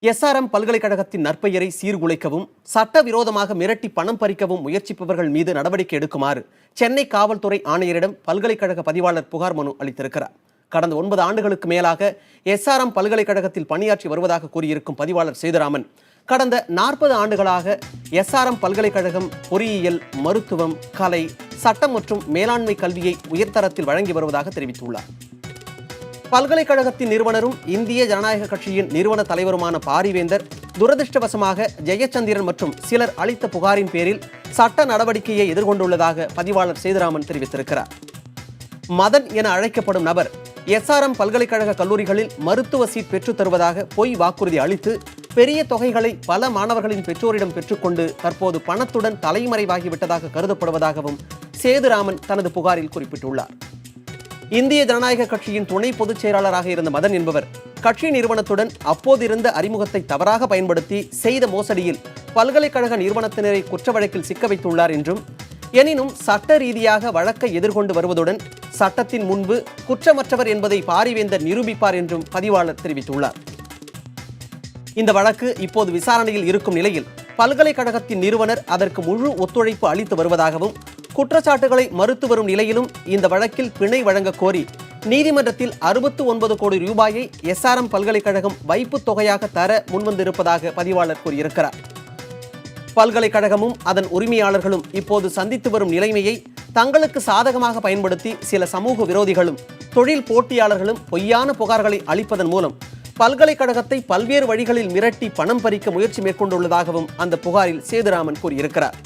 SRM பல்கலைக்கழகத்தின் நற்பெயரை சீர்குலைக்கவும் சட்டவிரோதமாக மிரட்டி பணம் பறிக்கவும் முயற்சிப்பவர்கள் மீது நடவடிக்கை எடுக்குமாறு சென்னை காவல்துறை ஆணையரிடம் பல்கலைக்கழக பதிவாளர் புகார் மனு அளித்திருக்கிறார். கடந்த 9 ஆண்டுகளுக்கு மேலாக எஸ்ஆர்எம் பல்கலைக்கழகத்தில் பணியாற்றி வருவதாக கூறியிருக்கும் பதிவாளர் சேதுராமன், கடந்த 40 ஆண்டுகளாக எஸ்ஆர்எம் பல்கலைக்கழகம் பொறியியல், மருத்துவம், கலை, சட்டம் மற்றும் மேலாண்மை கல்வியை உயர்தரத்தில் வழங்கி வருவதாக தெரிவித்துள்ளார். பல்கலைக்கழகத்தின் நிறுவனரும் இந்திய ஜனநாயக கட்சியின் நிறுவன தலைவருமான பாரிவேந்தர் துரதிருஷ்டவசமாக ஜெயச்சந்திரன் மற்றும் சிலர் அளித்த புகாரின் பேரில் சட்ட நடவடிக்கையை எதிர்கொண்டுள்ளதாக பதிவாளர் சேதுராமன் தெரிவித்திருக்கிறார். மதன் என அழைக்கப்படும் நபர் எஸ்ஆர்எம் பல்கலைக்கழக கல்லூரிகளில் மருத்துவ சீட் பெற்றுத் தருவதாக பொய் வாக்குறுதி அளித்து பெரிய தொகைகளை பல மாணவர்களின் பெற்றோரிடம் பெற்றுக்கொண்டு தற்போது பணத்துடன் தலைமறைவாகிவிட்டதாக கருதப்படுவதாகவும் சேதுராமன் தனது புகாரில் குறிப்பிட்டுள்ளார். இந்திய ஜனநாயக கட்சியின் துணை பொதுச் செயலாளராக இருந்த மதன் என்பவர் கட்சி நிறுவனத்துடன் அப்போதிருந்த அறிமுகத்தை தவறாக பயன்படுத்தி செய்த மோசடியில் பல்கலைக்கழக நிறுவனத்தினரை குற்ற வழக்கில் சிக்க வைத்துள்ளார் என்றும், எனினும் சட்ட ரீதியாக வழக்கை எதிர்கொண்டு வருவதுடன் சட்டத்தின் முன்பு குற்றமற்றவர் என்பதை பாரிவேந்தர் நிரூபிப்பார் என்றும் பதிவாளர் தெரிவித்துள்ளார். இந்த வழக்கு இப்போது விசாரணையில் இருக்கும் நிலையில் பல்கலைக்கழகத்தின் நிறுவனர் அதற்கு முழு ஒத்துழைப்பு அளித்து வருவதாகவும், குற்றச்சாட்டுகளை மறுத்து வரும் நிலையிலும் இந்த வழக்கில் பிணை வழங்க கோரி நீதிமன்றத்தில் 69 கோடி ரூபாயை எஸ்ஆர்எம் பல்கலைக்கழகம் வைப்புத் தொகையாக தர முன்வந்திருப்பதாக பதிவாளர் கூறியிருக்கிறார். பல்கலைக்கழகமும் அதன் உரிமையாளர்களும் இப்போது சந்தித்து வரும் நிலைமையை தங்களுக்கு சாதகமாக பயன்படுத்தி சில சமூக விரோதிகளும் தொழில் போட்டியாளர்களும் பொய்யான புகார்களை அளிப்பதன் மூலம் பல்கலைக்கழகத்தை பல்வேறு வழிகளில் மிரட்டி பணம் பறிக்க முயற்சி மேற்கொண்டுள்ளதாகவும் அந்த புகாரில் சேதுராமன் கூறியிருக்கிறார்.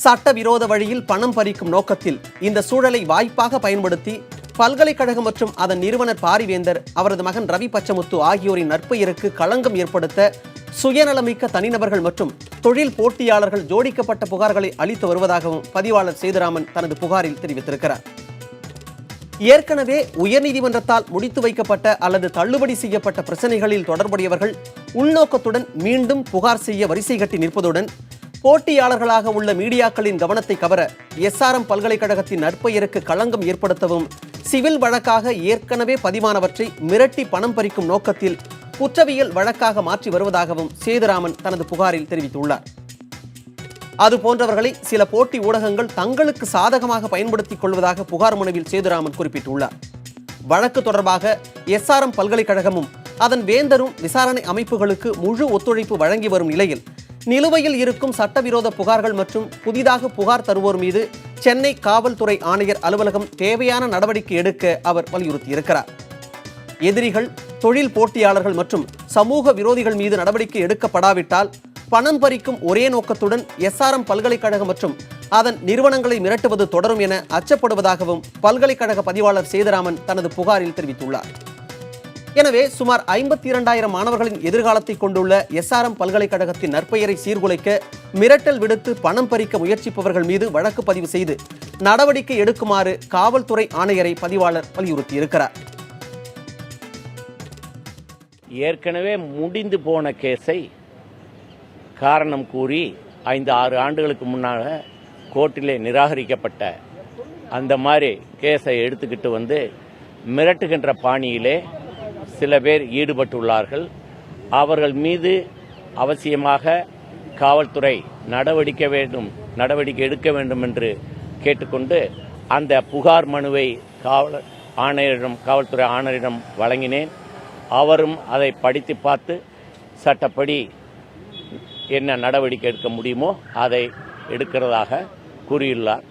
சட்டவிரோத வழியில் பணம் பறிக்கும் நோக்கத்தில் இந்த சூழலை வாய்ப்பாக பயன்படுத்தி பல்கலைக்கழகம் மற்றும் அதன் நிறுவனர் பாரிவேந்தர், அவரது மகன் ரவி பச்சமுத்து ஆகியோரின் நற்பெயருக்கு களங்கம் ஏற்படுத்த சுயநலமிக்க தனிநபர்கள் மற்றும் தொழில் போட்டியாளர்கள் ஜோடிக்கப்பட்ட புகார்களை அளித்து வருவதாகவும் பதிவாளர் சேதுராமன் தனது புகாரில் தெரிவித்திருக்கிறார். ஏற்கனவே உயர்நீதிமன்றத்தால் முடித்து வைக்கப்பட்ட அல்லது தள்ளுபடி செய்யப்பட்ட பிரச்சனைகளில் தொடர்புடையவர்கள் உள்நோக்கத்துடன் மீண்டும் புகார் செய்ய வரிசை கட்டி நிற்பதுடன், போட்டியாளர்களாக உள்ள மீடியாக்களின் கவனத்தை கவர எஸ்ஆர்எம் பல்கலைக்கழகத்தின் நற்பெயருக்கு களங்கம் ஏற்படுத்தவும் சிவில் வழக்காக ஏற்கனவே பதிவானவற்றை மிரட்டி பணம் பறிக்கும் நோக்கத்தில் குற்றவியல் வழக்காக மாற்றி வருவதாகவும் சேதுராமன் தனது புகாரில் தெரிவித்துள்ளார். அதுபோன்றவர்களை சில போட்டி ஊடகங்கள் தங்களுக்கு சாதகமாக பயன்படுத்திக் கொள்வதாக புகார் மனுவில் சேதுராமன் குறிப்பிட்டுள்ளார். வழக்கு தொடர்பாக எஸ்ஆர்எம் பல்கலைக்கழகமும் அதன் வேந்தரும் விசாரணை அமைப்புகளுக்கு முழு ஒத்துழைப்பு வழங்கி வரும் நிலையில் நிலுவையில் இருக்கும் சட்டவிரோத புகார்கள் மற்றும் புதிதாக புகார் தருவோர் மீது சென்னை காவல்துறை ஆணையர் அலுவலகம் தேவையான நடவடிக்கை எடுக்க அவர் வலியுறுத்தியிருக்கிறார். எதிரிகள், தொழில் போட்டியாளர்கள் மற்றும் சமூக விரோதிகள் மீது நடவடிக்கை எடுக்கப்படாவிட்டால் பணம் பறிக்கும் ஒரே நோக்கத்துடன் எஸ்ஆர்எம் பல்கலைக்கழகம் மற்றும் அதன் நிறுவனங்களை மிரட்டுவது தொடரும் என அச்சப்படுவதாகவும் பல்கலைக்கழக பதிவாளர் சேதுராமன் தனது புகாரில் தெரிவித்துள்ளார். எனவே சுமார் 52,000 மாணவர்களின் எதிர்காலத்தை கொண்டுள்ள எஸ்ஆர்எம் பல்கலைக்கழகத்தின் நற்பெயரை சீர்குலைக்க மிரட்டல் விடுத்து பணம் பறிக்க முயற்சிப்பவர்கள் மீது வழக்கு பதிவு செய்து நடவடிக்கை எடுக்குமாறு காவல்துறை ஆணையரை பதிவாளர் வலியுறுத்தியிருக்கிறார். ஏற்கனவே முடிந்து போன கேஸை காரணம் கூறி 5-6 ஆண்டுகளுக்கு முன்னாக கோர்ட்டிலே நிராகரிக்கப்பட்ட அந்த மாதிரி கேஸை எடுத்துக்கிட்டு வந்து மிரட்டுகின்ற பாணியிலே சில பேர் ஈடுபட்டுள்ளார்கள். அவர்கள் மீது அவசியமாக காவல்துறை நடவடிக்கை எடுக்க வேண்டும் என்று கேட்டுக்கொண்டு அந்த புகார் மனுவை காவல்துறை ஆணையரிடம் வழங்கினேன். அவரும் அதை படித்து பார்த்து சட்டப்படி என்ன நடவடிக்கை எடுக்க முடியுமோ அதை எடுக்கிறதாக கூறியுள்ளார்.